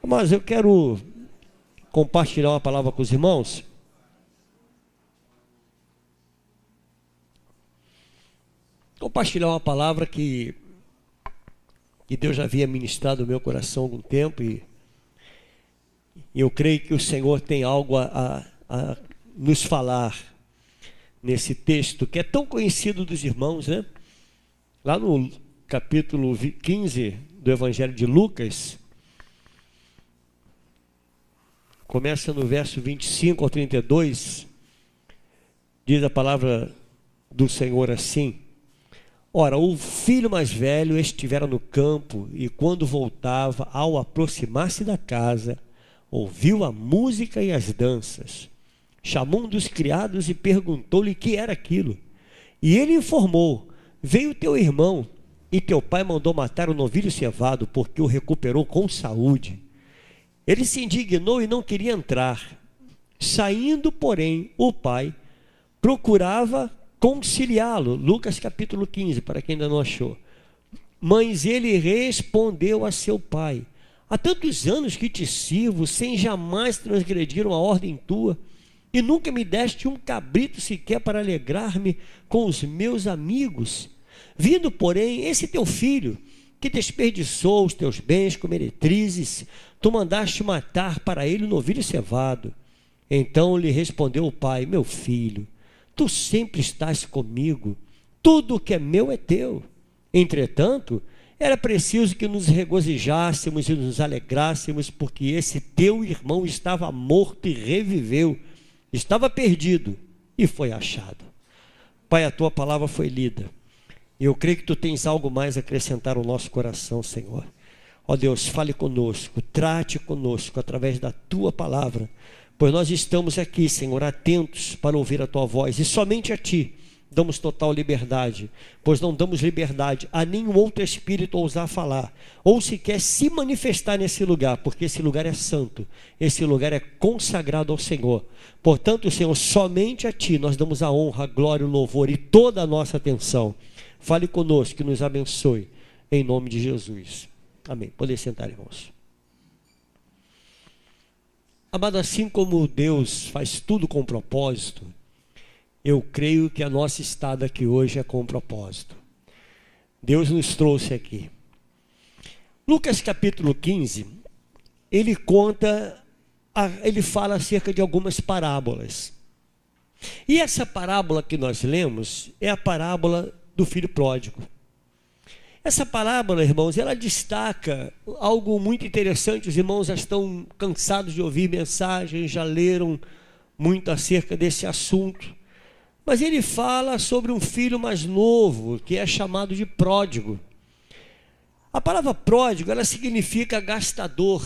Mas eu quero compartilhar uma palavra com os irmãos. Compartilhar uma palavra que Deus já havia ministrado no meu coração há algum tempo, e eu creio que o Senhor tem algo a nos falar nesse texto que é tão conhecido dos irmãos, né? Lá no capítulo 15 do Evangelho de Lucas, começa no verso 25 ao 32, diz a palavra do Senhor assim: ora, o filho mais velho estivera no campo, e quando voltava, ao aproximar-se da casa, ouviu a música e as danças. Chamou um dos criados e perguntou-lhe que era aquilo. E ele informou: veio teu irmão, e teu pai mandou matar o novilho cevado, porque o recuperou com saúde. Ele se indignou e não queria entrar. Saindo, porém, o pai procurava conciliá-lo. Lucas capítulo 15, para quem ainda não achou. Mas ele respondeu a seu pai: há tantos anos que te sirvo, sem jamais transgredir uma ordem tua, e nunca me deste um cabrito sequer para alegrar-me com os meus amigos. Vindo, porém, esse teu filho, que desperdiçou os teus bens com meretrizes, tu mandaste matar para ele o novilho cevado. Então lhe respondeu o pai: meu filho, tu sempre estás comigo, tudo o que é meu é teu. Entretanto, era preciso que nos regozijássemos e nos alegrássemos, porque esse teu irmão estava morto e reviveu, estava perdido e foi achado. Pai, a tua palavra foi lida. Eu creio que tu tens algo mais a acrescentar ao nosso coração, Senhor. Ó Deus, fale conosco, trate conosco através da tua palavra, pois nós estamos aqui, Senhor, atentos para ouvir a tua voz, e somente a ti damos total liberdade, pois não damos liberdade a nenhum outro espírito ousar falar, ou sequer se manifestar nesse lugar, porque esse lugar é santo, esse lugar é consagrado ao Senhor. Portanto, Senhor, somente a ti nós damos a honra, a glória, o louvor e toda a nossa atenção. Fale conosco, que nos abençoe, em nome de Jesus. Amém. Podem sentar, irmãos. Amado, assim como Deus faz tudo com propósito, eu creio que a nossa estada aqui hoje é com propósito. Deus nos trouxe aqui. Lucas capítulo 15, ele fala acerca de algumas parábolas. E essa parábola que nós lemos é a parábola do filho pródigo. Essa parábola, irmãos, ela destaca algo muito interessante. Os irmãos já estão cansados de ouvir mensagens, já leram muito acerca desse assunto. Mas ele fala sobre um filho mais novo, que é chamado de pródigo. A palavra pródigo, ela significa gastador.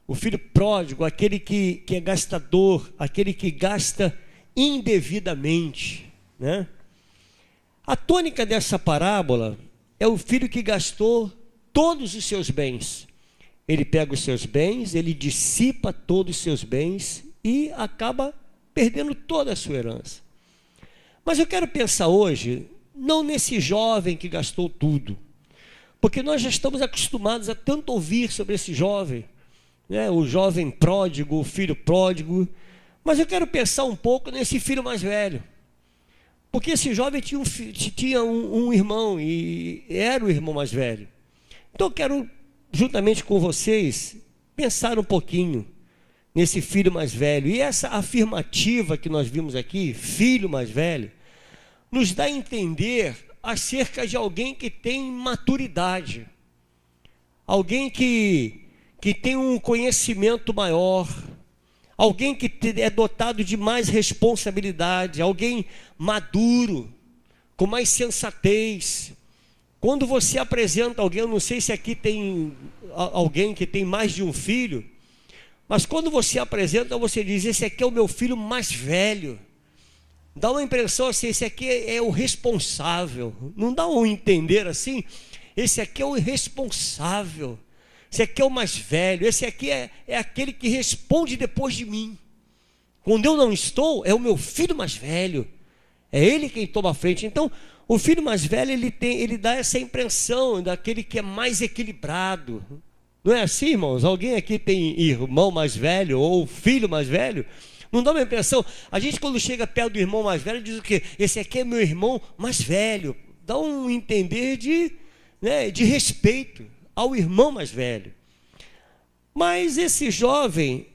O filho pródigo, aquele que é gastador, aquele que gasta indevidamente, né? A tônica dessa parábola é o filho que gastou todos os seus bens. Ele pega os seus bens, ele dissipa todos os seus bens e acaba perdendo toda a sua herança. Mas eu quero pensar hoje, não nesse jovem que gastou tudo, porque nós já estamos acostumados a tanto ouvir sobre esse jovem, né? O jovem pródigo, o filho pródigo. Mas eu quero pensar um pouco nesse filho mais velho. Porque esse jovem tinha um irmão, e era o irmão mais velho. Então eu quero, juntamente com vocês, pensar um pouquinho nesse filho mais velho. E essa afirmativa que nós vimos aqui, filho mais velho, nos dá a entender acerca de alguém que tem maturidade. Alguém que tem um conhecimento maior. Alguém que é dotado de mais responsabilidade, alguém maduro, com mais sensatez. Quando você apresenta alguém, eu não sei se aqui tem alguém que tem mais de um filho, mas quando você apresenta, você diz: esse aqui é o meu filho mais velho. Dá uma impressão assim: esse aqui é o responsável. Não dá um entender assim? Esse aqui é o responsável. Esse aqui é o mais velho, esse aqui é aquele que responde depois de mim. Quando eu não estou, é o meu filho mais velho. É ele quem toma a frente. Então, o filho mais velho, ele dá essa impressão daquele que é mais equilibrado. Não é assim, irmãos? Alguém aqui tem irmão mais velho ou filho mais velho? Não dá uma impressão? A gente, quando chega perto do irmão mais velho, diz o quê? Esse aqui é meu irmão mais velho. Dá um entender de respeito ao irmão mais velho. Mas esse jovem,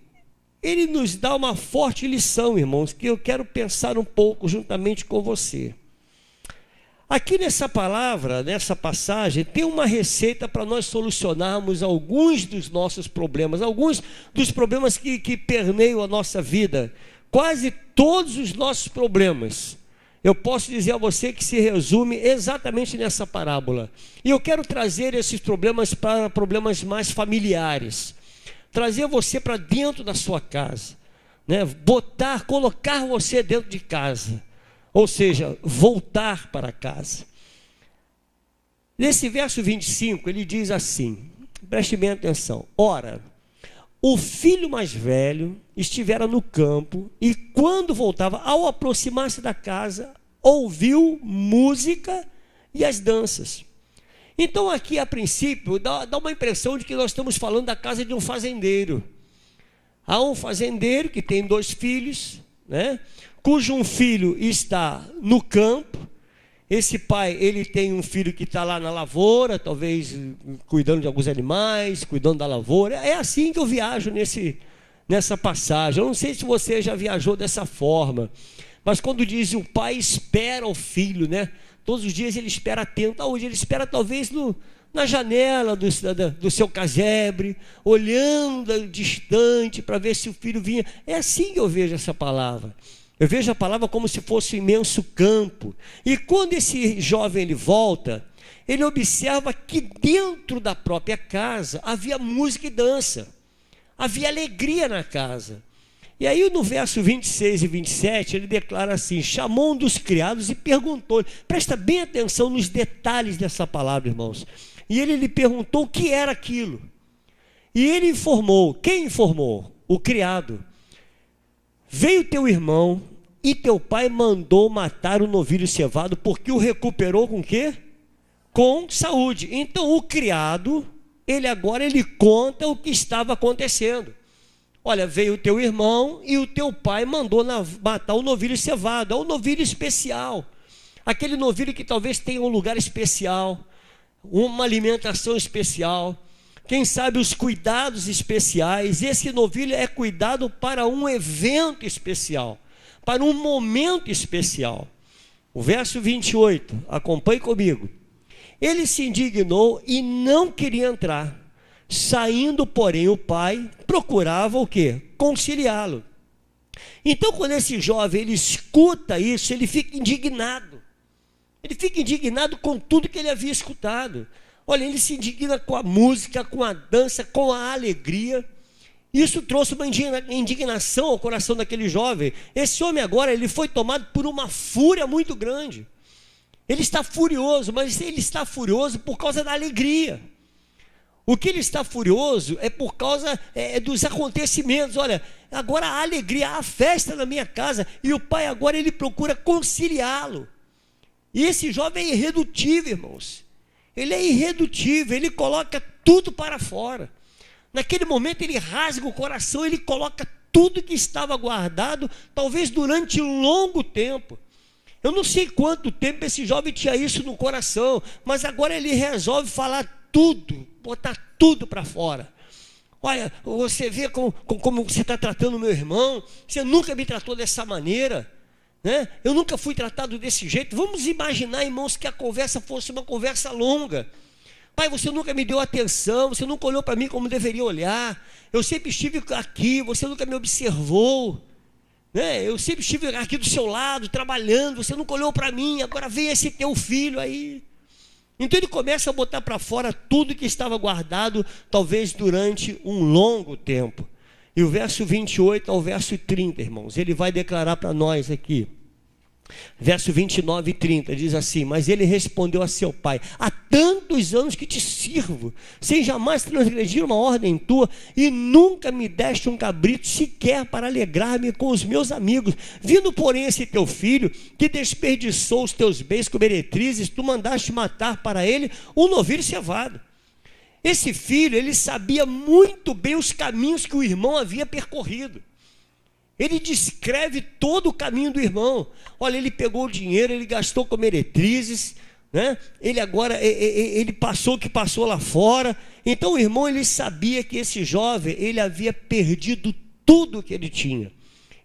ele nos dá uma forte lição, irmãos, que eu quero pensar um pouco juntamente com você. Aqui nessa palavra, nessa passagem, tem uma receita para nós solucionarmos alguns dos nossos problemas, alguns dos problemas que permeiam a nossa vida, quase todos os nossos problemas. Eu posso dizer a você que se resume exatamente nessa parábola. E eu quero trazer esses problemas para problemas mais familiares, trazer você para dentro da sua casa, né? Colocar você dentro de casa. Ou seja, voltar para casa. Nesse verso 25, ele diz assim, preste bem atenção. Ora, o filho mais velho estivera no campo e quando voltava, ao aproximar-se da casa, ouviu música e as danças. Então aqui, a princípio, dá uma impressão de que nós estamos falando da casa de um fazendeiro. Há um fazendeiro que tem 2 filhos, né? Cujo um filho está no campo. Esse pai, ele tem um filho que está lá na lavoura, talvez cuidando de alguns animais, cuidando da lavoura. É assim que eu viajo nessa passagem. Eu não sei se você já viajou dessa forma, mas quando diz o pai espera o filho, né? Todos os dias ele espera atento. Hoje ele espera talvez na janela do seu casebre, olhando distante para ver se o filho vinha. É assim que eu vejo essa palavra. Eu vejo a palavra como se fosse um imenso campo. E quando esse jovem ele volta, ele observa que dentro da própria casa havia música e dança. Havia alegria na casa. E aí no verso 26 e 27 ele declara assim, chamou um dos criados e perguntou, presta bem atenção nos detalhes dessa palavra, irmãos. E ele lhe perguntou o que era aquilo. E ele informou, quem informou? O criado. Veio teu irmão e teu pai mandou matar o novilho cevado porque o recuperou com o quê? Com saúde. Então o criado, ele conta o que estava acontecendo. Olha, veio o teu irmão e o teu pai mandou matar o novilho cevado. É um novilho especial. Aquele novilho que talvez tenha um lugar especial, uma alimentação especial. Quem sabe os cuidados especiais. Esse novilho é cuidado para um evento especial, para um momento especial. O verso 28, acompanhe comigo. Ele se indignou e não queria entrar. Saindo, porém, o pai procurava o quê? Conciliá-lo. Então, quando esse jovem ele escuta isso, ele fica indignado. Ele fica indignado com tudo que ele havia escutado. Olha, ele se indigna com a música, com a dança, com a alegria. Isso trouxe uma indignação ao coração daquele jovem. Esse homem agora, ele foi tomado por uma fúria muito grande. Ele está furioso, mas ele está furioso por causa da alegria. O que ele está furioso é por causa dos acontecimentos. Olha, agora há alegria, há festa na minha casa. E o pai agora ele procura conciliá-lo. E esse jovem é irredutível, irmãos. Ele é irredutível, ele coloca tudo para fora. Naquele momento ele rasga o coração, ele coloca tudo que estava guardado, talvez durante um longo tempo. Eu não sei quanto tempo esse jovem tinha isso no coração, mas agora ele resolve falar tudo, botar tudo para fora. Olha, você vê como você está tratando o meu irmão, você nunca me tratou dessa maneira, né? Eu nunca fui tratado desse jeito. Vamos imaginar, irmãos, que a conversa fosse uma conversa longa. Pai, você nunca me deu atenção, você nunca olhou para mim como deveria olhar. Eu sempre estive aqui, você nunca me observou, né? Eu sempre estive aqui do seu lado, trabalhando, você nunca olhou para mim, agora vem esse teu filho aí. Então ele começa a botar para fora tudo que estava guardado, talvez durante um longo tempo. E o verso 28 ao verso 30, irmãos, ele vai declarar para nós aqui. Verso 29 e 30 diz assim: mas ele respondeu a seu pai: há tantos anos que te sirvo, sem jamais transgredir uma ordem tua, e nunca me deste um cabrito sequer para alegrar-me com os meus amigos. Vindo, porém, esse teu filho, que desperdiçou os teus bens com meretrizes, tu mandaste matar para ele um novilho cevado. Esse filho, ele sabia muito bem os caminhos que o irmão havia percorrido. Ele descreve todo o caminho do irmão. Olha, ele pegou o dinheiro, ele gastou com meretrizes, né? Ele agora, ele passou o que passou lá fora. Então o irmão, ele sabia que esse jovem, ele havia perdido tudo que ele tinha.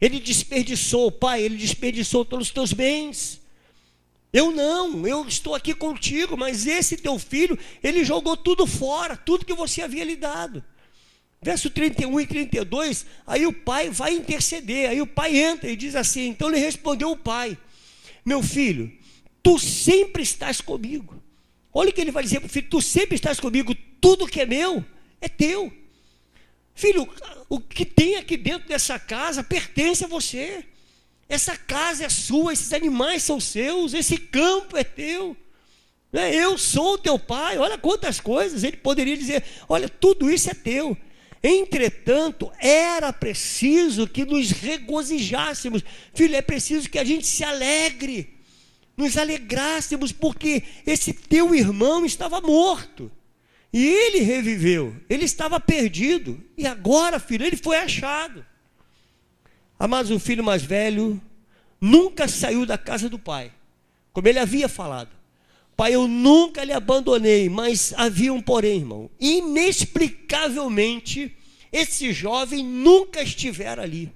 Ele desperdiçou, pai, ele desperdiçou todos os teus bens. Eu não, eu estou aqui contigo, mas esse teu filho, ele jogou tudo fora, tudo que você havia lhe dado. Verso 31 e 32, aí o pai vai interceder, aí o pai entra e diz assim, então ele respondeu o pai, meu filho, tu sempre estás comigo. Olha o que ele vai dizer para o filho, tu sempre estás comigo, tudo que é meu, é teu. Filho, o que tem aqui dentro dessa casa pertence a você. Essa casa é sua, esses animais são seus, esse campo é teu. Eu sou o teu pai, olha quantas coisas. Ele poderia dizer, olha, tudo isso é teu. Entretanto, era preciso que nos regozijássemos. Filho, é preciso que a gente se alegre, nos alegrássemos, porque esse teu irmão estava morto. E ele reviveu, ele estava perdido. E agora, filho, ele foi achado. Mas o filho mais velho nunca saiu da casa do pai, como ele havia falado. Pai, eu nunca lhe abandonei, mas havia um porém, irmão. Inexplicavelmente, esse jovem nunca estivera ali.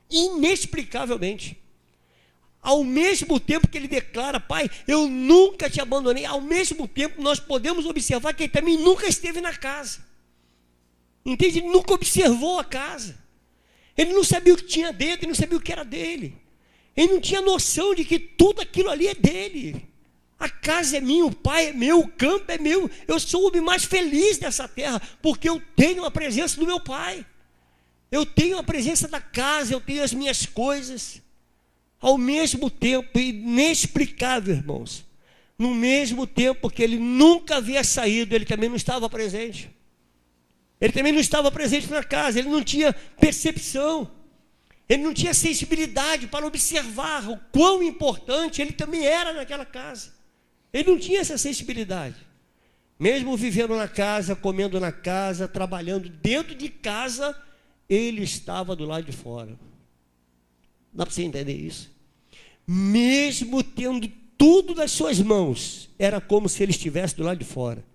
Inexplicavelmente. Ao mesmo tempo que ele declara, pai, eu nunca te abandonei, ao mesmo tempo nós podemos observar que ele também nunca esteve na casa. Entende? Ele nunca observou a casa. Ele não sabia o que tinha dentro, ele não sabia o que era dele. Ele não tinha noção de que tudo aquilo ali é dele. A casa é minha, o pai é meu, o campo é meu. Eu sou o homem mais feliz dessa terra, porque eu tenho a presença do meu pai. Eu tenho a presença da casa, eu tenho as minhas coisas. Ao mesmo tempo, inexplicável, irmãos. No mesmo tempo que ele nunca havia saído, ele também não estava presente. Ele também não estava presente na casa, ele não tinha percepção, ele não tinha sensibilidade para observar o quão importante ele também era naquela casa. Ele não tinha essa sensibilidade. Mesmo vivendo na casa, comendo na casa, trabalhando dentro de casa, ele estava do lado de fora. Dá para você entender isso? Mesmo tendo tudo nas suas mãos, era como se ele estivesse do lado de fora.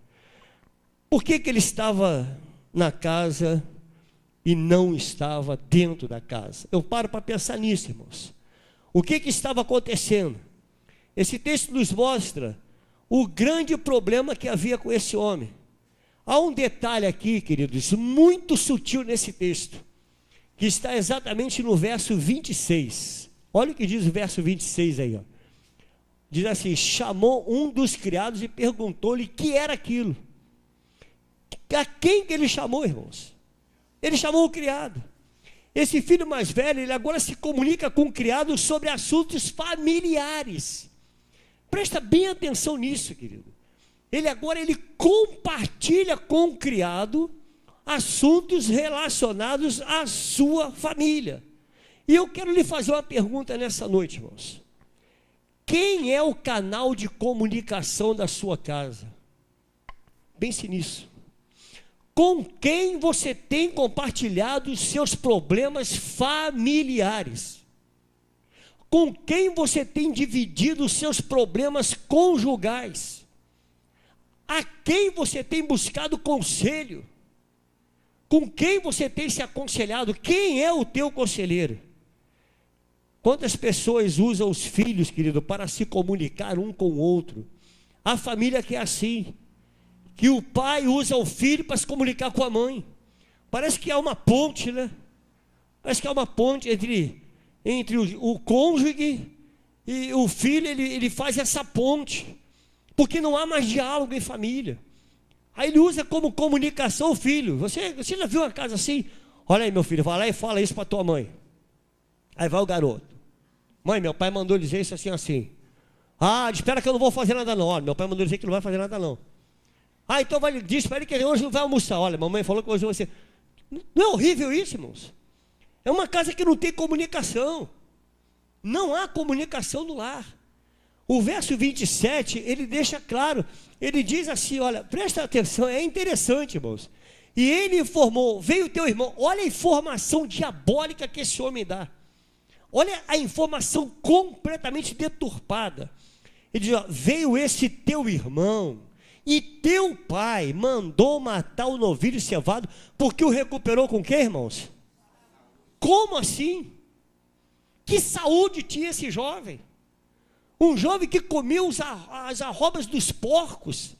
Por que ele estava na casa e não estava dentro da casa? Eu paro para pensar nisso, irmãos. O que estava acontecendo? Esse texto nos mostra o grande problema que havia com esse homem. Há um detalhe aqui, queridos, muito sutil nesse texto, que está exatamente no verso 26. Olha o que diz o verso 26 aí, ó. Diz assim, chamou um dos criados e perguntou-lhe que era aquilo. A quem que ele chamou, irmãos? Ele chamou o criado. Esse filho mais velho, ele agora se comunica com o criado sobre assuntos familiares. Presta bem atenção nisso, querido. Ele compartilha com o criado assuntos relacionados à sua família. E eu quero lhe fazer uma pergunta nessa noite, irmãos. Quem é o canal de comunicação da sua casa? Pense nisso. Com quem você tem compartilhado os seus problemas familiares? Com quem você tem dividido os seus problemas conjugais? A quem você tem buscado conselho? Com quem você tem se aconselhado? Quem é o teu conselheiro? Quantas pessoas usam os filhos, querido, para se comunicar um com o outro? A família que é assim, que o pai usa o filho para se comunicar com a mãe. Parece que há uma ponte, né? Parece que há uma ponte entre o cônjuge e o filho, ele faz essa ponte, porque não há mais diálogo em família. Aí ele usa como comunicação o filho. Você já viu uma casa assim? Olha aí, meu filho, vai lá e fala isso para tua mãe. Aí vai o garoto. Mãe, meu pai mandou dizer isso assim, assim. Ah, espera que eu não vou fazer nada não. Olha, meu pai mandou dizer que não vai fazer nada não. Ah, então diz para ele que hoje não vai almoçar. Olha, mamãe falou que hoje você... Não é horrível isso, irmãos? É uma casa que não tem comunicação. Não há comunicação no lar. O verso 27, ele deixa claro, ele diz assim, olha, presta atenção, é interessante, irmãos. E ele informou, veio teu irmão, olha a informação diabólica que esse homem dá. Olha a informação completamente deturpada. Ele diz, ó, veio esse teu irmão, e teu pai mandou matar o novilho cevado, porque o recuperou com o quê, irmãos? Como assim? Que saúde tinha esse jovem? Um jovem que comia as arrobas dos porcos,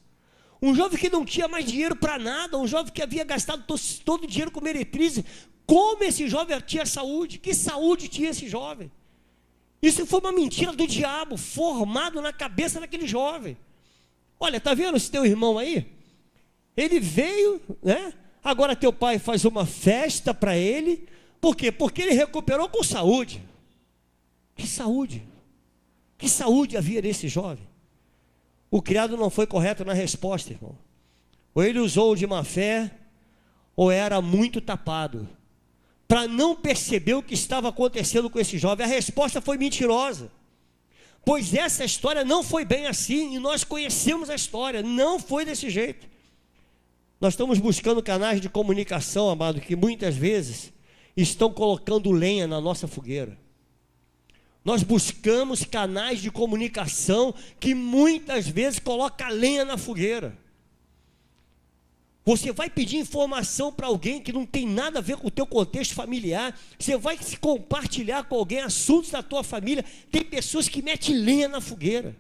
um jovem que não tinha mais dinheiro para nada, um jovem que havia gastado todo o dinheiro com meretrizes. Como esse jovem tinha saúde? Que saúde tinha esse jovem? Isso foi uma mentira do diabo, formado na cabeça daquele jovem. Olha, está vendo esse teu irmão aí? Ele veio, né? Agora teu pai faz uma festa para ele. Por quê? Porque ele recuperou com saúde. Que saúde? Que saúde havia nesse jovem? O criado não foi correto na resposta, irmão. Ou ele usou de má fé, ou era muito tapado, para não perceber o que estava acontecendo com esse jovem. A resposta foi mentirosa, pois essa história não foi bem assim, e nós conhecemos a história, não foi desse jeito. Nós estamos buscando canais de comunicação, amado, que muitas vezes estão colocando lenha na nossa fogueira. Nós buscamos canais de comunicação que muitas vezes colocam lenha na fogueira. Você vai pedir informação para alguém que não tem nada a ver com o teu contexto familiar. Você vai se compartilhar com alguém assuntos da tua família. Tem pessoas que metem lenha na fogueira.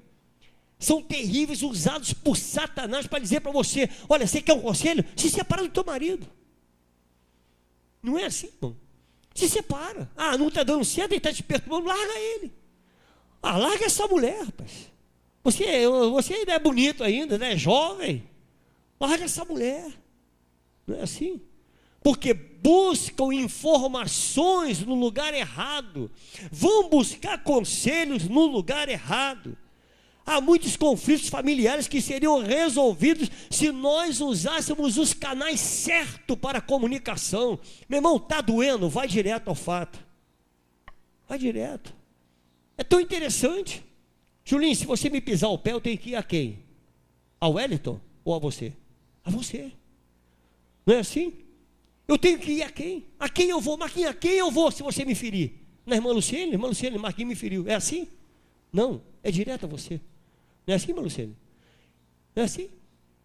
São terríveis, usados por Satanás para dizer para você, olha, você quer um conselho? Se separa do teu marido. Não é assim, irmão. Se separa. Ah, não está dando certo, ele está te perturbando, larga ele. Ah, larga essa mulher, rapaz. Você ainda é bonito ainda, ainda é jovem. Larga essa mulher. Não é assim? Porque buscam informações no lugar errado. Vão buscar conselhos no lugar errado. Há muitos conflitos familiares que seriam resolvidos se nós usássemos os canais certos para a comunicação. Meu irmão, está doendo? Vai direto ao fato. Vai direto. É tão interessante. Julinho, se você me pisar o pé, eu tenho que ir a quem? Ao Wellington ou a você? A você. Não é assim? Eu tenho que ir a quem? A quem eu vou? Marquinhos, a quem eu vou se você me ferir? Na irmã Luciene, Marquinhos me feriu. É assim? Não, é direto a você. Não é assim, irmã Luciene? Não é assim?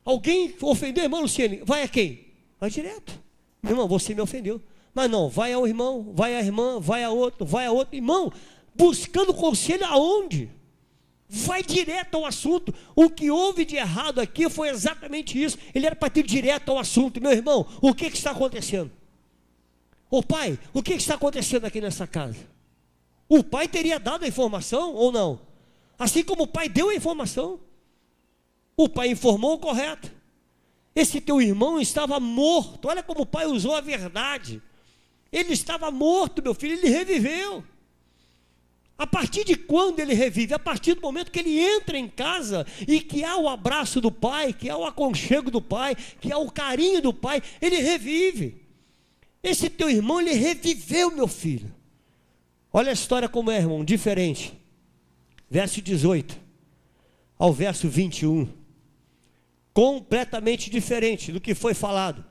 Alguém ofendeu a irmã Luciene, vai a quem? Vai direto. Meu irmão, você me ofendeu. Mas não, vai ao irmão, vai à irmã, vai a outro. Irmão, buscando conselho aonde? Vai direto ao assunto. O que houve de errado aqui foi exatamente isso. Ele era para ir direto ao assunto. Meu irmão, o que está acontecendo? Ô pai, o que está acontecendo aqui nessa casa? O pai teria dado a informação ou não? Assim como o pai deu a informação. O pai informou o correto. Esse teu irmão estava morto. Olha como o pai usou a verdade. Ele estava morto, meu filho, ele reviveu. A partir de quando ele revive? A partir do momento que ele entra em casa e que há o abraço do pai, que há o aconchego do pai, que há o carinho do pai, ele revive. Esse teu irmão, ele reviveu, meu filho. Olha a história como é, irmão, diferente. Verso 18 ao verso 21. Completamente diferente do que foi falado.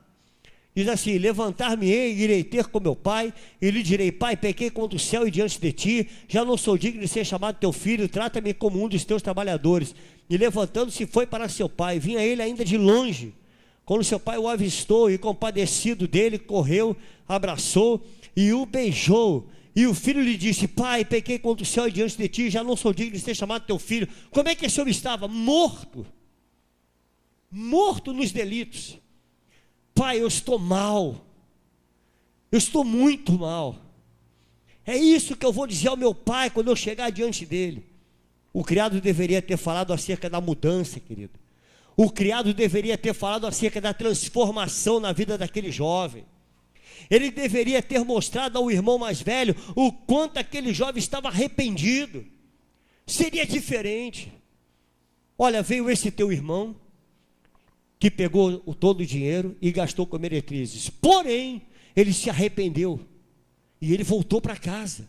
Diz assim: levantar-me-ei e irei ter com meu pai, e lhe direi: pai, pequei contra o céu e diante de ti, já não sou digno de ser chamado teu filho, trata-me como um dos teus trabalhadores. E levantando-se foi para seu pai, vinha ele ainda de longe, quando seu pai o avistou, e compadecido dele, correu, abraçou e o beijou. E o filho lhe disse: pai, pequei contra o céu e diante de ti, já não sou digno de ser chamado teu filho. Como é que esse homem estava? Morto nos delitos. Pai, eu estou mal, eu estou muito mal. É isso que eu vou dizer ao meu pai quando eu chegar diante dele. O criado deveria ter falado acerca da mudança, querido. O criado deveria ter falado acerca da transformação na vida daquele jovem. Ele deveria ter mostrado ao irmão mais velho o quanto aquele jovem estava arrependido. Seria diferente. Olha, veio esse teu irmão que pegou todo o dinheiro e gastou com meretrizes. Porém, ele se arrependeu e ele voltou para casa.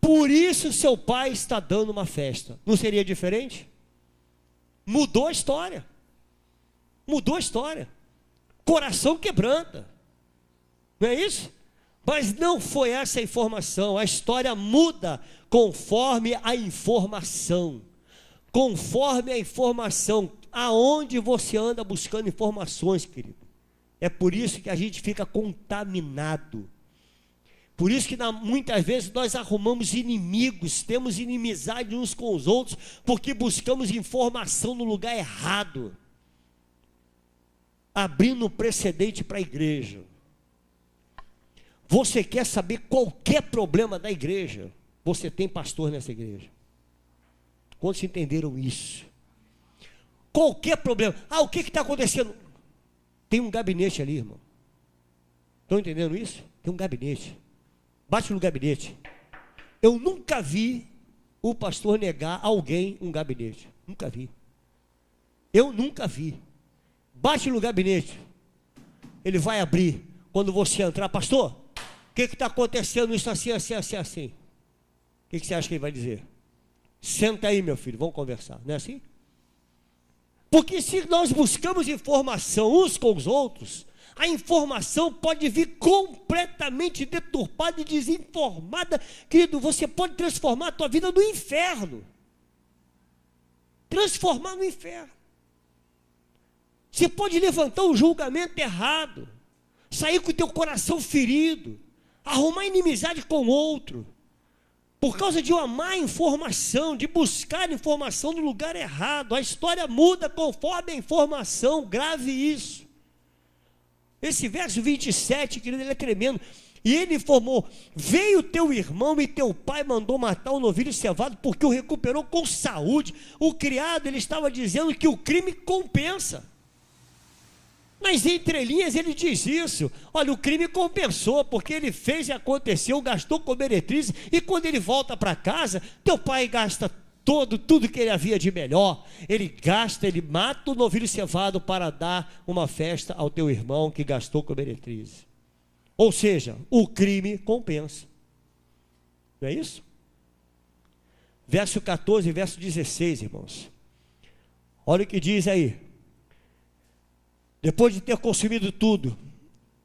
Por isso seu pai está dando uma festa. Não seria diferente? Mudou a história. Mudou a história. Coração quebranta. Não é isso? Mas não foi essa a informação. A história muda conforme a informação. Conforme a informação. Aonde você anda buscando informações, querido? É por isso que a gente fica contaminado. Por isso que muitas vezes nós arrumamos inimigos, temos inimizade uns com os outros, porque buscamos informação no lugar errado, abrindo um precedente para a igreja. Você quer saber qualquer problema da igreja? Você tem pastor nessa igreja. Quantos entenderam isso? Qualquer problema. O que está acontecendo? Tem um gabinete ali, irmão. Estão entendendo isso? Tem um gabinete. Bate no gabinete. Eu nunca vi o pastor negar a alguém um gabinete. Nunca vi. Eu nunca vi. Bate no gabinete. Ele vai abrir. Quando você entrar, pastor, o que está acontecendo? Isso assim, assim, assim, assim. O que você acha que ele vai dizer? Senta aí, meu filho, vamos conversar. Não é assim? Porque se nós buscamos informação uns com os outros, a informação pode vir completamente deturpada e desinformada. Querido, você pode transformar a tua vida no inferno. Transformar no inferno. Você pode levantar um julgamento errado, sair com o teu coração ferido, arrumar inimizade com o outro, por causa de uma má informação, de buscar informação no lugar errado. A história muda conforme a informação. Grave isso. Esse verso 27, querido, ele é tremendo. E ele informou: veio teu irmão e teu pai mandou matar o novilho cevado porque o recuperou com saúde. O criado, ele estava dizendo que o crime compensa. Nas entrelinhas ele diz isso: olha, o crime compensou, porque ele fez e aconteceu, gastou com meretrizes, e quando ele volta para casa, teu pai gasta tudo que ele havia de melhor. Ele mata o novilho cevado para dar uma festa ao teu irmão que gastou com meretrizes. Ou seja, o crime compensa. Não é isso? Verso 14 e verso 16, irmãos. Olha o que diz aí. Depois de ter consumido tudo,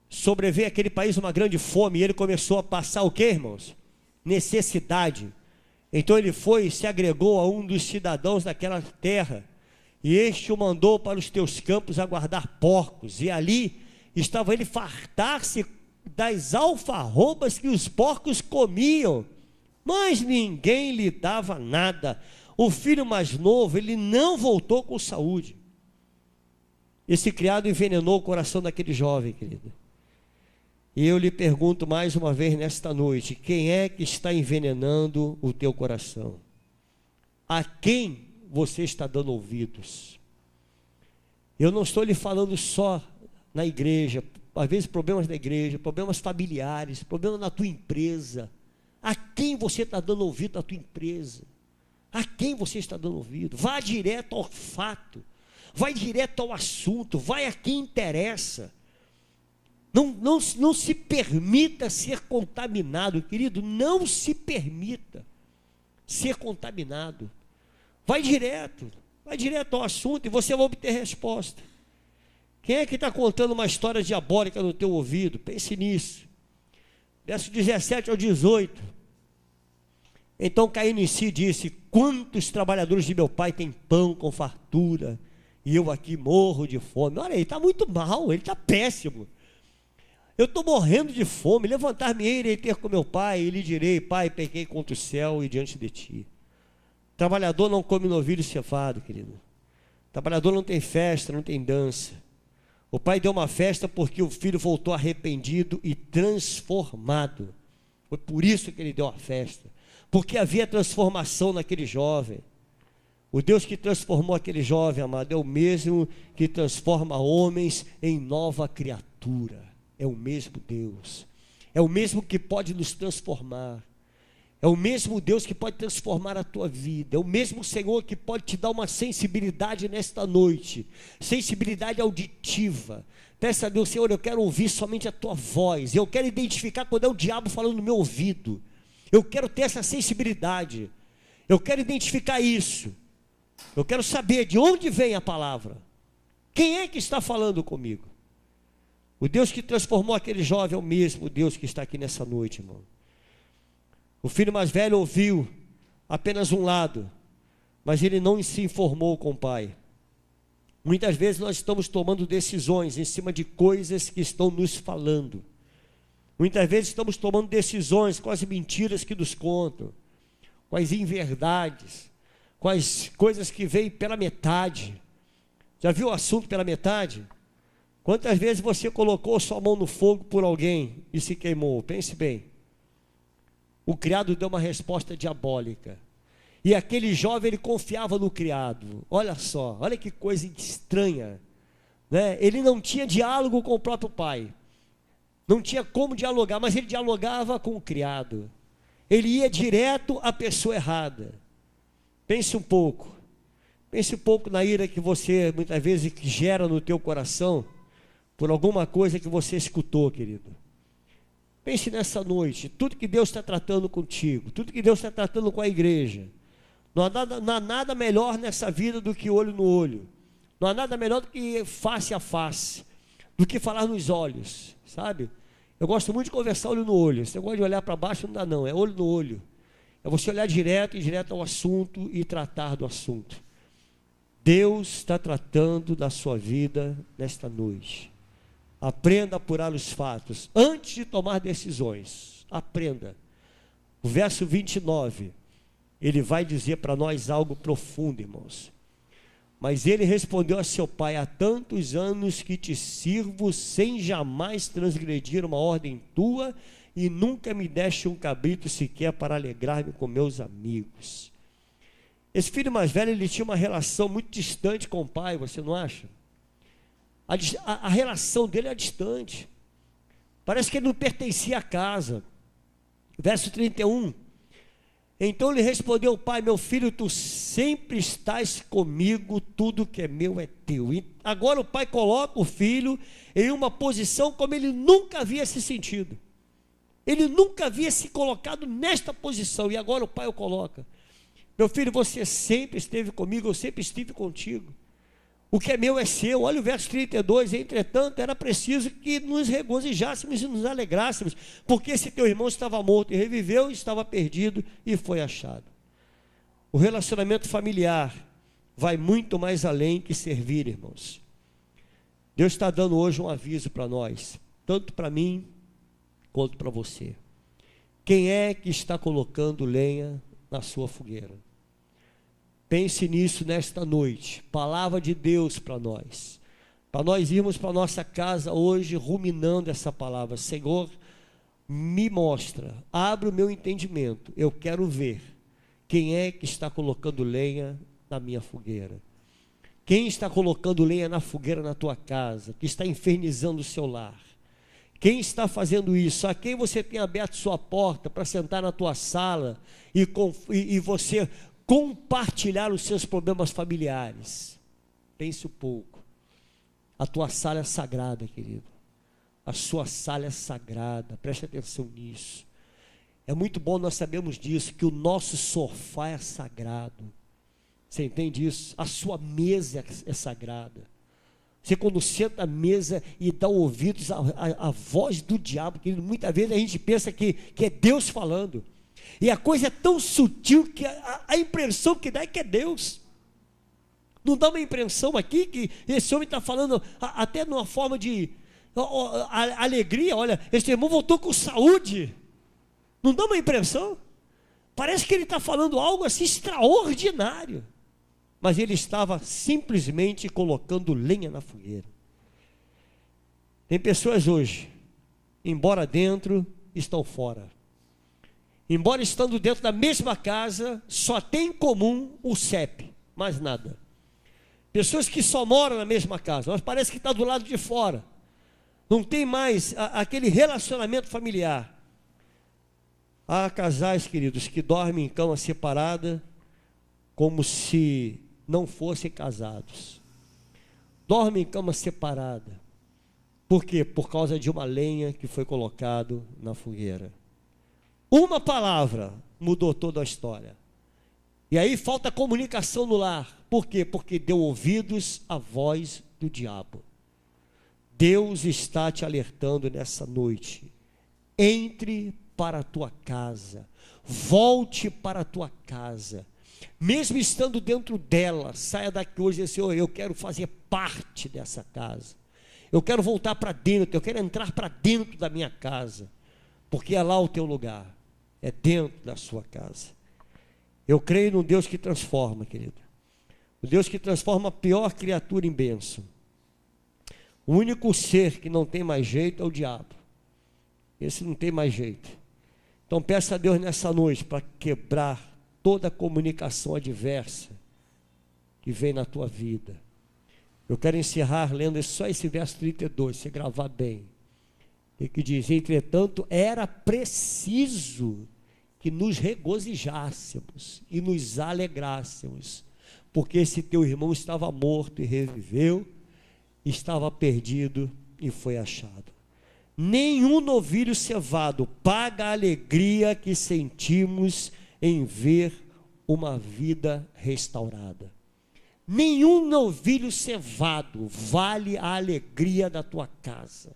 sobreveio àquele país uma grande fome, e ele começou a passar o que, irmãos? Necessidade. Então ele foi e se agregou a um dos cidadãos daquela terra, e este o mandou para os teus campos a guardar porcos, e ali estava ele fartar-se das alfarrobas que os porcos comiam, mas ninguém lhe dava nada. O filho mais novo, ele não voltou com saúde. Esse criado envenenou o coração daquele jovem, querido. E eu lhe pergunto mais uma vez nesta noite: quem é que está envenenando o teu coração? A quem você está dando ouvidos? Eu não estou lhe falando só na igreja, às vezes problemas da igreja, problemas familiares, problemas na tua empresa. A quem você está dando ouvido na tua empresa? A quem você está dando ouvido? Vá direto ao fato. Vai direto ao assunto, vai a quem interessa. Não se permita ser contaminado, querido, não se permita ser contaminado. Vai direto ao assunto e você vai obter resposta. Quem é que está contando uma história diabólica no teu ouvido? Pense nisso. Verso 17 ao 18. Então caindo em si disse: quantos trabalhadores de meu pai têm pão com fartura, e eu aqui morro de fome. Olha, ele está muito mal, ele está péssimo. Eu estou morrendo de fome. Levantar-me-ei, irei ter com meu pai, e lhe direi: pai, pequei contra o céu e diante de ti. Trabalhador não come novilho cevado, querido. Trabalhador não tem festa, não tem dança. O pai deu uma festa porque o filho voltou arrependido e transformado. Foi por isso que ele deu a festa, porque havia transformação naquele jovem. O Deus que transformou aquele jovem, amado, é o mesmo que transforma homens em nova criatura. É o mesmo Deus. É o mesmo que pode nos transformar. É o mesmo Deus que pode transformar a tua vida. É o mesmo Senhor que pode te dar uma sensibilidade nesta noite. Sensibilidade auditiva. Peça a Deus: Senhor, eu quero ouvir somente a tua voz. Eu quero identificar quando é o diabo falando no meu ouvido. Eu quero ter essa sensibilidade. Eu quero identificar isso. Eu quero saber de onde vem a palavra. Quem é que está falando comigo? O Deus que transformou aquele jovem é o mesmo Deus que está aqui nessa noite, irmão. O filho mais velho ouviu apenas um lado, mas ele não se informou com o pai. Muitas vezes nós estamos tomando decisões em cima de coisas que estão nos falando. Muitas vezes estamos tomando decisões com as mentiras que nos contam, com as inverdades, com as coisas que vêm pela metade. Já viu o assunto pela metade? Quantas vezes você colocou sua mão no fogo por alguém e se queimou? Pense bem. O criado deu uma resposta diabólica. E aquele jovem, ele confiava no criado. Olha só, olha que coisa estranha, né? Ele não tinha diálogo com o próprio pai. Não tinha como dialogar, mas ele dialogava com o criado. Ele ia direto à pessoa errada. Pense um pouco na ira que você, muitas vezes, gera no teu coração, por alguma coisa que você escutou, querido. Pense nessa noite, tudo que Deus está tratando contigo, tudo que Deus está tratando com a igreja. Não há nada melhor nessa vida do que olho no olho. Não há nada melhor do que face a face, do que falar nos olhos, sabe? Eu gosto muito de conversar olho no olho. Você gosta de olhar para baixo, não dá não, é olho no olho. É você olhar direto ao assunto e tratar do assunto. Deus está tratando da sua vida nesta noite. Aprenda a apurar os fatos antes de tomar decisões. Aprenda. O verso 29, ele vai dizer para nós algo profundo, irmãos. Mas ele respondeu a seu pai: há tantos anos que te sirvo sem jamais transgredir uma ordem tua, e nunca me deste um cabrito sequer para alegrar-me com meus amigos. Esse filho mais velho, ele tinha uma relação muito distante com o pai, você não acha? A relação dele é distante. Parece que ele não pertencia à casa. Verso 31. Então ele respondeu ao pai: meu filho, tu sempre estás comigo, tudo que é meu é teu. E agora o pai coloca o filho em uma posição como ele nunca havia se sentido. Ele nunca havia se colocado nesta posição, e agora o pai o coloca. Meu filho, você sempre esteve comigo, eu sempre estive contigo. O que é meu é seu. Olha o verso 32, entretanto, era preciso que nos regozijássemos e nos alegrássemos, porque esse teu irmão estava morto e reviveu, estava perdido e foi achado. O relacionamento familiar vai muito mais além que servir, irmãos. Deus está dando hoje um aviso para nós, tanto para mim, quanto para você. Quem é que está colocando lenha na sua fogueira? Pense nisso nesta noite. Palavra de Deus para nós irmos para nossa casa hoje ruminando essa palavra. Senhor, me mostra, abre o meu entendimento, eu quero ver quem é que está colocando lenha na minha fogueira. Quem está colocando lenha na fogueira na tua casa, que está infernizando o seu lar? Quem está fazendo isso? A quem você tem aberto sua porta para sentar na tua sala e você compartilhar os seus problemas familiares? Pense um pouco. A tua sala é sagrada, querido. A sua sala é sagrada. Preste atenção nisso. É muito bom nós sabermos disso, que o nosso sofá é sagrado. Você entende isso? A sua mesa é sagrada. Você, quando senta à mesa e dá ouvidos à voz do diabo, querido, muitas vezes a gente pensa que é Deus falando. E a coisa é tão sutil que a impressão que dá é que é Deus. Não dá uma impressão aqui que esse homem está falando até numa forma de alegria? Olha, esse irmão voltou com saúde. Não dá uma impressão? Parece que ele está falando algo assim extraordinário. Mas ele estava simplesmente colocando lenha na fogueira. Tem pessoas hoje, embora dentro, estão fora. Embora estando dentro da mesma casa, só tem em comum o CEP, mais nada. Pessoas que só moram na mesma casa, mas parece que está do lado de fora. Não tem mais aquele relacionamento familiar. Há casais, queridos, que dormem em cama separada, como se não fossem casados. Dormem em cama separada. Por quê? Por causa de uma lenha que foi colocado na fogueira. Uma palavra mudou toda a história. E aí falta comunicação no lar. Por quê? Porque deu ouvidos à voz do diabo. Deus está te alertando nessa noite. Entre para a tua casa. Volte para a tua casa. Mesmo estando dentro dela, saia daqui hoje e diga: Senhor, eu quero fazer parte dessa casa. Eu quero voltar para dentro, eu quero entrar para dentro da minha casa. Porque é lá o teu lugar. É dentro da sua casa. Eu creio num Deus que transforma, querido. O Deus que transforma a pior criatura em bênção. O único ser que não tem mais jeito é o diabo. Esse não tem mais jeito. Então peça a Deus nessa noite para quebrar toda a comunicação adversa que vem na tua vida. Eu quero encerrar lendo só esse verso 32, se gravar bem. E que diz: entretanto, era preciso que nos regozijássemos e nos alegrássemos, porque esse teu irmão estava morto e reviveu, estava perdido e foi achado. Nenhum novilho cevado paga a alegria que sentimos em ver uma vida restaurada. Nenhum novilho cevado vale a alegria da tua casa.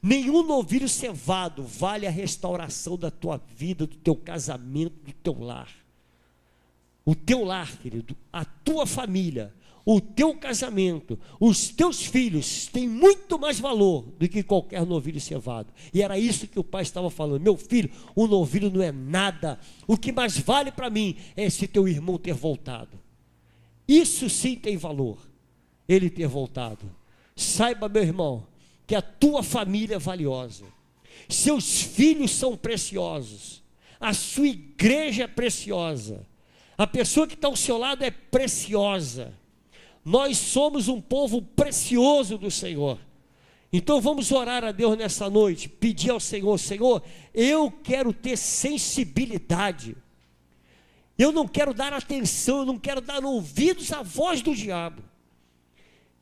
Nenhum novilho cevado vale a restauração da tua vida, do teu casamento, do teu lar. O teu lar, querido, a tua família, o teu casamento, os teus filhos têm muito mais valor do que qualquer novilho cevado. E era isso que o pai estava falando: meu filho, o novilho não é nada. O que mais vale para mim é esse teu irmão ter voltado. Isso sim tem valor, ele ter voltado. Saiba, meu irmão, que a tua família é valiosa, seus filhos são preciosos, a sua igreja é preciosa, a pessoa que está ao seu lado é preciosa. Nós somos um povo precioso do Senhor. Então vamos orar a Deus nessa noite, pedir ao Senhor: Senhor, eu quero ter sensibilidade, eu não quero dar atenção, eu não quero dar ouvidos à voz do diabo.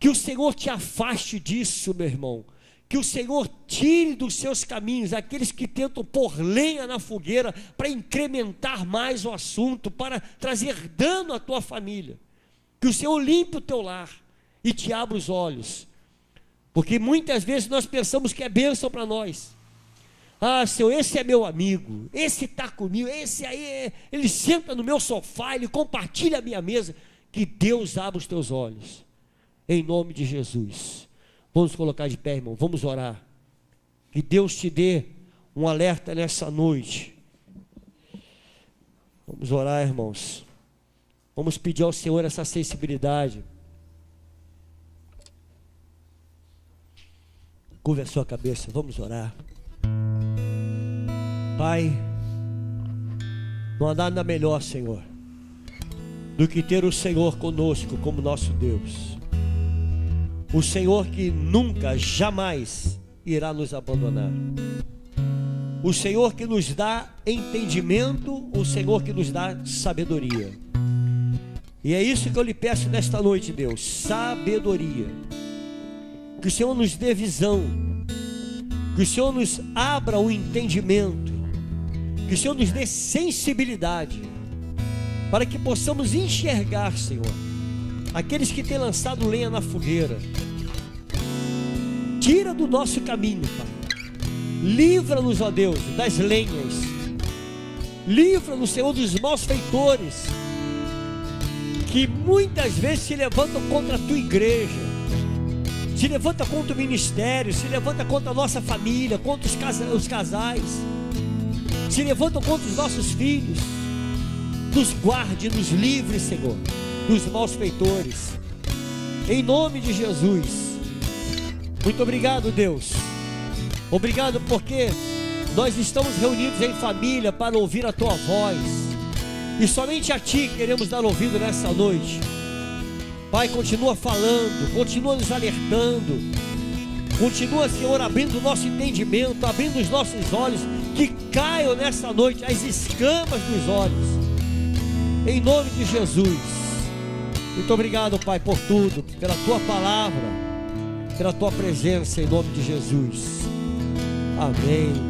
Que o Senhor te afaste disso, meu irmão. Que o Senhor tire dos seus caminhos aqueles que tentam pôr lenha na fogueira para incrementar mais o assunto, para trazer dano à tua família. Que o Senhor limpe o teu lar e te abra os olhos. Porque muitas vezes nós pensamos que é bênção para nós. Ah, Senhor, esse é meu amigo, esse está comigo, esse aí, ele senta no meu sofá, ele compartilha a minha mesa. Que Deus abra os teus olhos, em nome de Jesus. Vamos colocar de pé, irmão, vamos orar. Que Deus te dê um alerta nessa noite. Vamos orar, irmãos. Vamos pedir ao Senhor essa sensibilidade. Curva a sua cabeça, vamos orar. Pai, não há nada melhor, Senhor, do que ter o Senhor conosco como nosso Deus. O Senhor que nunca, jamais irá nos abandonar. O Senhor que nos dá entendimento, o Senhor que nos dá sabedoria. E é isso que eu lhe peço nesta noite, Deus: sabedoria. Que o Senhor nos dê visão, que o Senhor nos abra o entendimento, que o Senhor nos dê sensibilidade, para que possamos enxergar, Senhor, aqueles que têm lançado lenha na fogueira. Tira do nosso caminho, Pai. Livra-nos, ó Deus, das lenhas. Livra-nos, Senhor, dos maus feitores, que muitas vezes se levantam contra a tua igreja, se levanta contra o ministério, se levanta contra a nossa família, contra os casais, se levantam contra os nossos filhos. Nos guarde, nos livre, Senhor, dos maus feitores, em nome de Jesus. Muito obrigado, Deus. Obrigado porque nós estamos reunidos em família para ouvir a tua voz, e somente a ti queremos dar ouvido nessa noite. Pai, continua falando, continua nos alertando, continua, Senhor, abrindo o nosso entendimento, abrindo os nossos olhos, que caiam nessa noite as escamas dos olhos, em nome de Jesus. Muito obrigado, Pai, por tudo, pela tua palavra, pela tua presença, em nome de Jesus. Amém.